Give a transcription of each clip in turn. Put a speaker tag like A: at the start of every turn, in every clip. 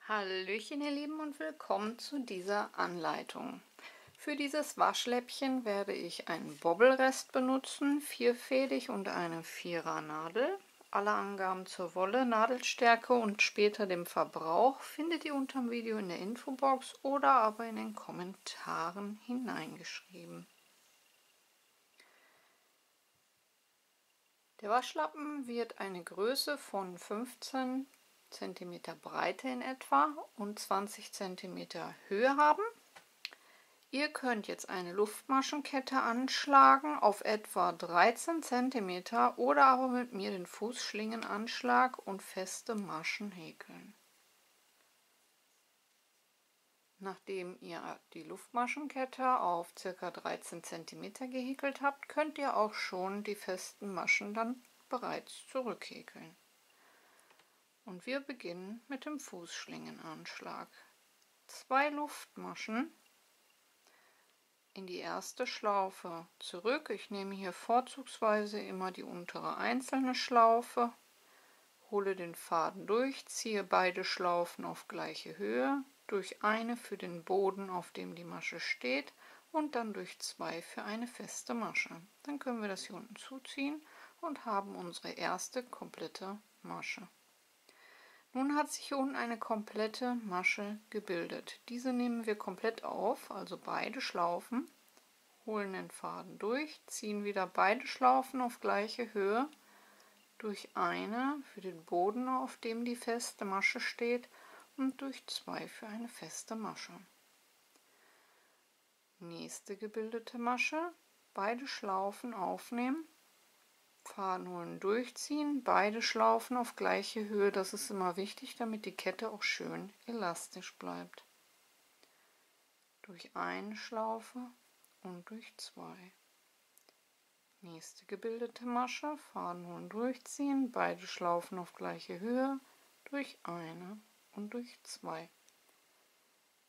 A: Hallöchen ihr Lieben und willkommen zu dieser Anleitung. Für dieses Waschläppchen werde ich einen Bobbelrest benutzen, vierfädig und eine Vierer Nadel. Alle Angaben zur Wolle, Nadelstärke und später dem Verbrauch findet ihr unter dem Video in der Infobox oder aber in den Kommentaren hineingeschrieben. Der Waschlappen wird eine Größe von 15 cm Breite in etwa und 20 cm Höhe haben. Ihr könnt jetzt eine Luftmaschenkette anschlagen auf etwa 13 cm oder aber mit mir den Fußschlingenanschlag und feste Maschen häkeln. Nachdem ihr die Luftmaschenkette auf ca. 13 cm gehäkelt habt, könnt ihr auch schon die festen Maschen dann bereits zurückhäkeln. Und wir beginnen mit dem Fußschlingenanschlag. 2 Luftmaschen in die erste Schlaufe zurück. Ich nehme hier vorzugsweise immer die untere einzelne Schlaufe, hole den Faden durch, ziehe beide Schlaufen auf gleiche Höhe, durch eine für den Boden, auf dem die Masche steht, und dann durch 2 für eine feste Masche. Dann können wir das hier unten zuziehen und haben unsere erste komplette Masche. Nun hat sich hier unten eine komplette Masche gebildet. Diese nehmen wir komplett auf, also beide Schlaufen, holen den Faden durch, ziehen wieder beide Schlaufen auf gleiche Höhe, durch eine für den Boden, auf dem die feste Masche steht, und durch 2 für eine feste Masche. Nächste gebildete Masche, beide Schlaufen aufnehmen, Faden holen, durchziehen, beide Schlaufen auf gleiche Höhe, das ist immer wichtig, damit die Kette auch schön elastisch bleibt. Durch eine Schlaufe und durch 2. Nächste gebildete Masche, Faden holen, durchziehen, beide Schlaufen auf gleiche Höhe, durch eine und durch 2.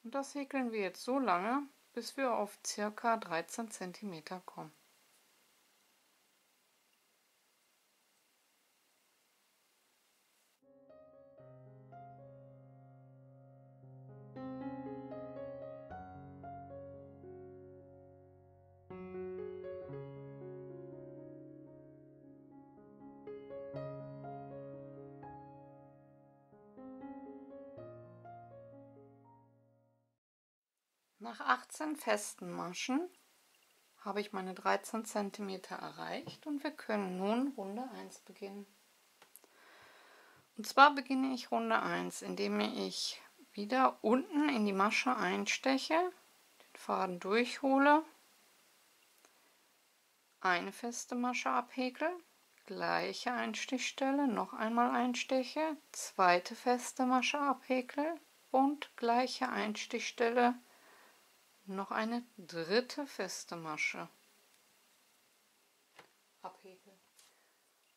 A: Und das häkeln wir jetzt so lange, bis wir auf ca. 13 cm kommen. Nach 18 festen Maschen habe ich meine 13 cm erreicht und wir können nun Runde 1 beginnen. Und zwar beginne ich Runde 1, indem ich wieder unten in die Masche einsteche, den Faden durchhole, eine feste Masche abhäkel, gleiche Einstichstelle, noch einmal einsteche, zweite feste Masche abhäkel und gleiche Einstichstelle, noch eine dritte feste Masche abhäkeln.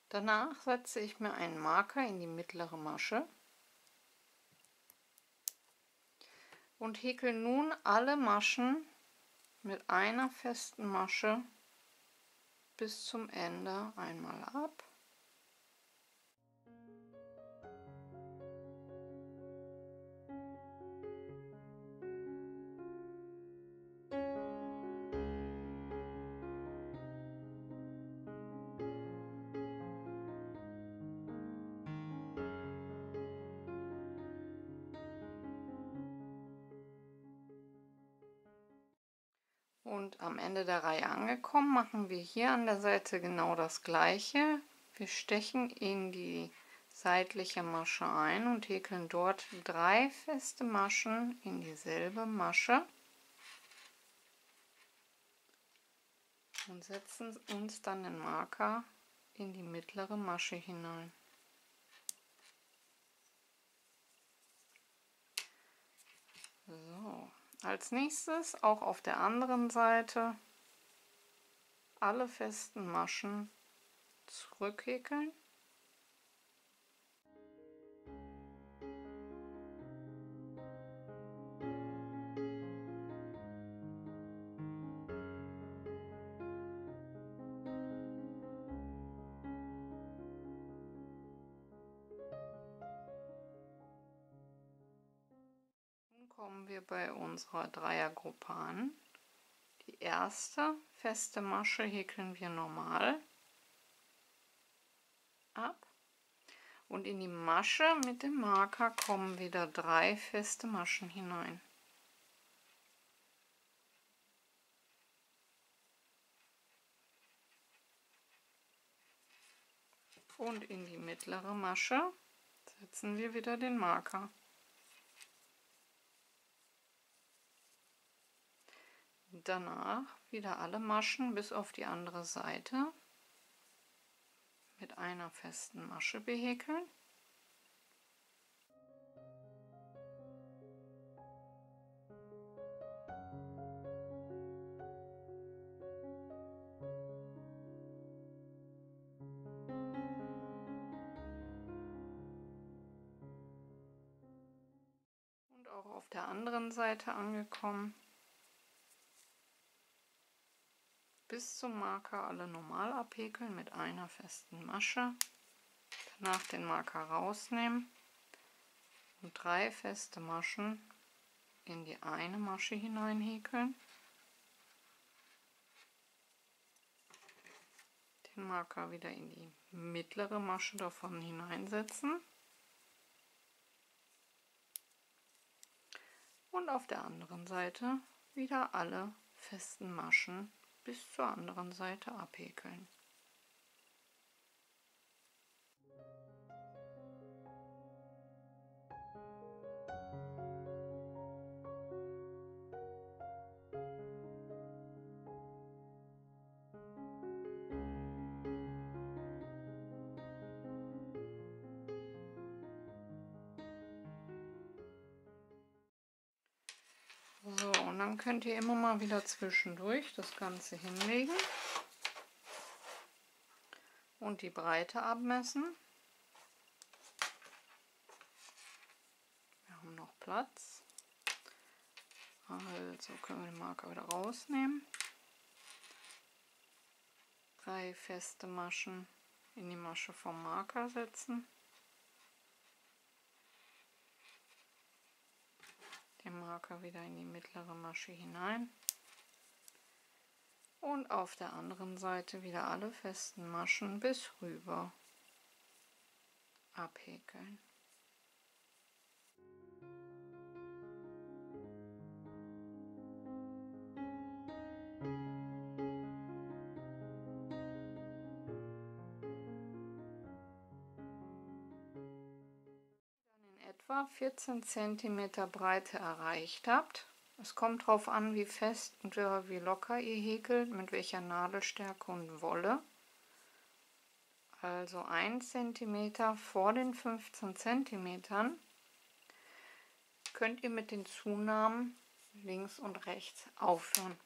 A: Danach setze ich mir einen Marker in die mittlere Masche und häkel nun alle Maschen mit einer festen Masche bis zum Ende einmal ab. Und am Ende der Reihe angekommen, machen wir hier an der Seite genau das gleiche. Wir stechen in die seitliche Masche ein und häkeln dort 3 feste Maschen in dieselbe Masche und setzen uns dann den Marker in die mittlere Masche hinein. So. Als nächstes auch auf der anderen Seite alle festen Maschen zurückhäkeln. Kommen wir bei unserer Dreiergruppe an. Die erste feste Masche häkeln wir normal ab und in die Masche mit dem Marker kommen wieder 3 feste Maschen hinein. Und in die mittlere Masche setzen wir wieder den Marker. Danach wieder alle Maschen bis auf die andere Seite mit einer festen Masche behäkeln. Und auch auf der anderen Seite angekommen. Bis zum Marker alle normal abhäkeln mit einer festen Masche. Danach den Marker rausnehmen und 3 feste Maschen in die eine Masche hineinhäkeln. Den Marker wieder in die mittlere Masche davon hineinsetzen. Und auf der anderen Seite wieder alle festen Maschen bis zur anderen Seite abhäkeln. So, und dann könnt ihr immer mal wieder zwischendurch das Ganze hinlegen und die Breite abmessen. Wir haben noch Platz. Also können wir den Marker wieder rausnehmen. 3 feste Maschen in die Masche vom Marker setzen. Den Marker wieder in die mittlere Masche hinein. Und auf der anderen Seite wieder alle festen Maschen bis rüber abhäkeln. Etwa 14 cm Breite erreicht habt. Es kommt darauf an, wie fest und wie locker ihr häkelt, mit welcher Nadelstärke und Wolle. Also 1 cm vor den 15 cm könnt ihr mit den Zunahmen links und rechts aufhören.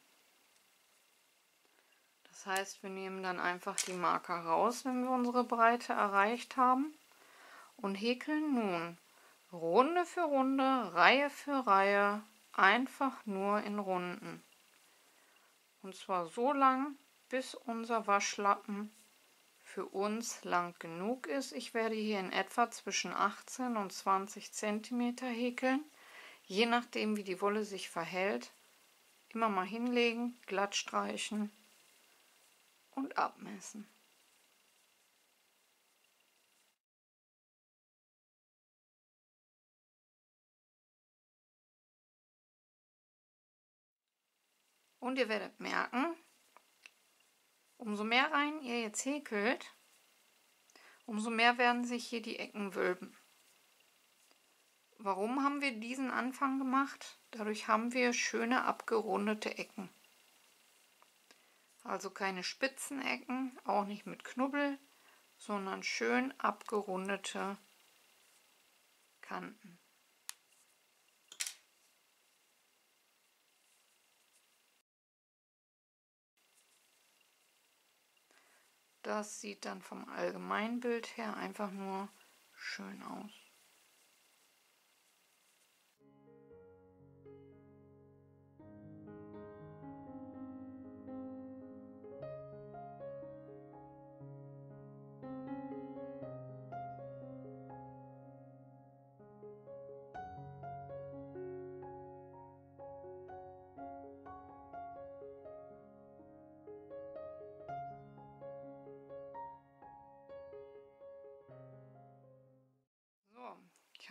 A: Das heißt, wir nehmen dann einfach die Marker raus, wenn wir unsere Breite erreicht haben und häkeln nun Runde für Runde, Reihe für Reihe, einfach nur in Runden. Und zwar so lang, bis unser Waschlappen für uns lang genug ist. Ich werde hier in etwa zwischen 18 und 20 cm häkeln, je nachdem wie die Wolle sich verhält. Immer mal hinlegen, glatt streichen und abmessen. Und ihr werdet merken, umso mehr Reihen ihr jetzt häkelt, umso mehr werden sich hier die Ecken wölben. Warum haben wir diesen Anfang gemacht? Dadurch haben wir schöne abgerundete Ecken. Also keine spitzen Ecken, auch nicht mit Knubbel, sondern schön abgerundete Kanten. Das sieht dann vom Allgemeinbild her einfach nur schön aus.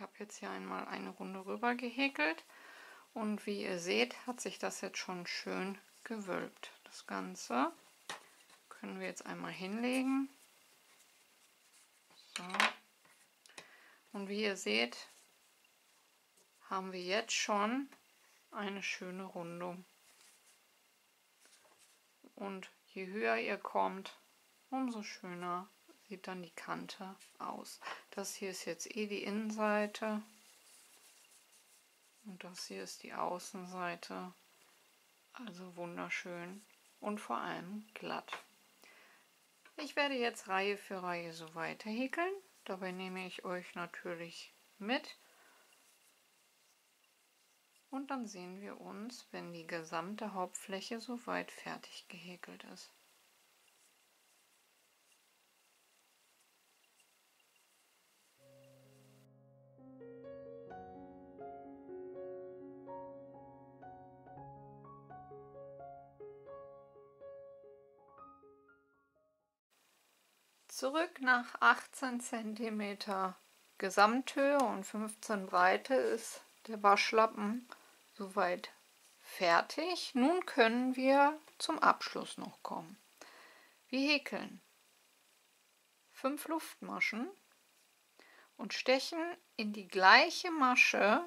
A: habe jetzt hier einmal eine Runde rüber gehäkelt und wie ihr seht, hat sich das jetzt schon schön gewölbt. Das Ganze können wir jetzt einmal hinlegen. So. Und wie ihr seht, haben wir jetzt schon eine schöne Rundung. Und je höher ihr kommt, umso schöner sieht dann die Kante aus. Das hier ist jetzt die Innenseite und das hier ist die Außenseite. Also wunderschön und vor allem glatt. Ich werde jetzt Reihe für Reihe so weiter häkeln. Dabei nehme ich euch natürlich mit. Und dann sehen wir uns, wenn die gesamte Hauptfläche soweit fertig gehäkelt ist. Zurück nach 18 cm Gesamthöhe und 15 Breite ist der Waschlappen soweit fertig. Nun können wir zum Abschluss noch kommen. Wir häkeln 5 Luftmaschen und stechen in die gleiche Masche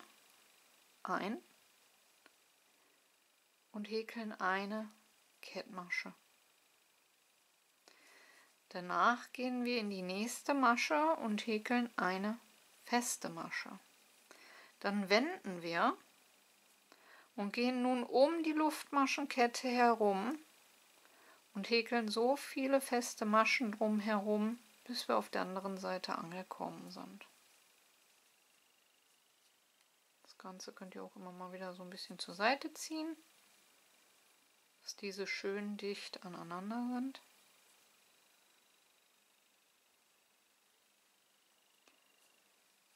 A: ein und häkeln eine Kettmasche. Danach gehen wir in die nächste Masche und häkeln eine feste Masche. Dann wenden wir und gehen nun um die Luftmaschenkette herum und häkeln so viele feste Maschen drumherum, bis wir auf der anderen Seite angekommen sind. Das Ganze könnt ihr auch immer mal wieder so ein bisschen zur Seite ziehen, dass diese schön dicht aneinander sind.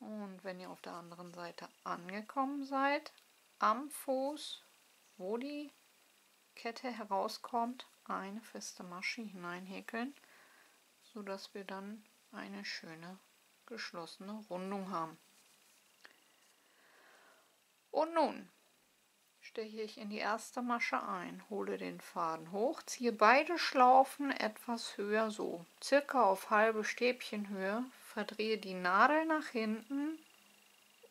A: Und wenn ihr auf der anderen Seite angekommen seid, am Fuß, wo die Kette herauskommt, eine feste Masche hineinhäkeln, sodass wir dann eine schöne geschlossene Rundung haben. Und nun steche ich in die erste Masche ein, hole den Faden hoch, ziehe beide Schlaufen etwas höher, so circa auf halbe Stäbchenhöhe, verdrehe die Nadel nach hinten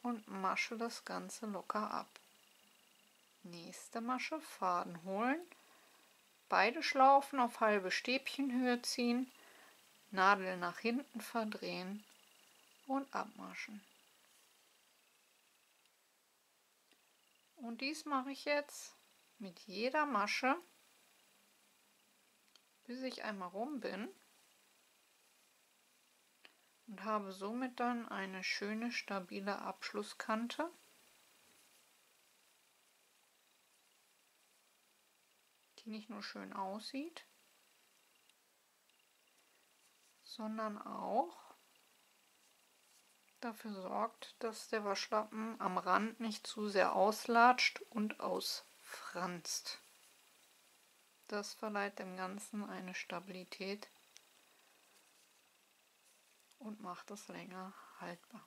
A: und masche das Ganze locker ab. Nächste Masche, Faden holen, beide Schlaufen auf halbe Stäbchenhöhe ziehen, Nadel nach hinten verdrehen und abmaschen. Und dies mache ich jetzt mit jeder Masche, bis ich einmal rum bin und habe somit dann eine schöne stabile Abschlusskante. Die nicht nur schön aussieht, sondern auch dafür sorgt, dass der Waschlappen am Rand nicht zu sehr auslatscht und ausfranst. Das verleiht dem Ganzen eine Stabilität und macht es länger haltbar.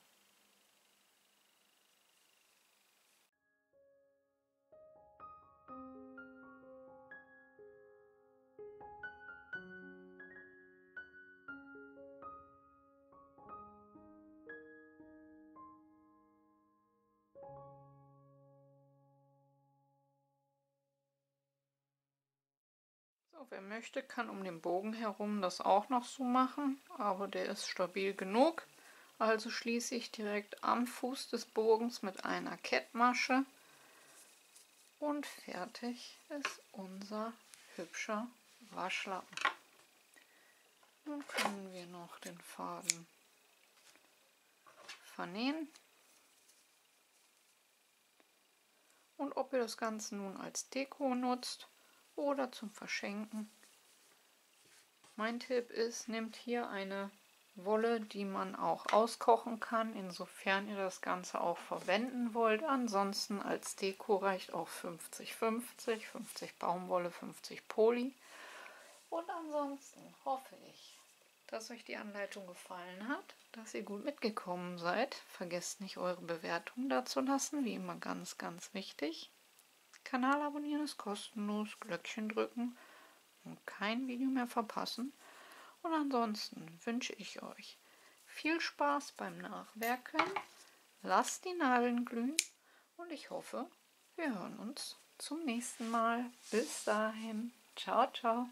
A: So, wer möchte, kann um den Bogen herum das auch noch so machen, aber der ist stabil genug. Also schließe ich direkt am Fuß des Bogens mit einer Kettmasche und fertig ist unser hübscher Waschlappen. Nun können wir noch den Faden vernähen. Und ob ihr das Ganze nun als Deko nutzt oder zum Verschenken. Mein Tipp ist, nehmt hier eine Wolle, die man auch auskochen kann, insofern ihr das Ganze auch verwenden wollt. Ansonsten als Deko reicht auch 50-50, 50 Baumwolle, 50 Poly. Und ansonsten hoffe ich, dass euch die Anleitung gefallen hat, dass ihr gut mitgekommen seid. Vergesst nicht, eure Bewertung dazu lassen, wie immer ganz, ganz wichtig. Kanal abonnieren ist kostenlos, Glöckchen drücken und kein Video mehr verpassen. Und ansonsten wünsche ich euch viel Spaß beim Nachwerken, lasst die Nadeln glühen und ich hoffe, wir hören uns zum nächsten Mal. Bis dahin, ciao, ciao.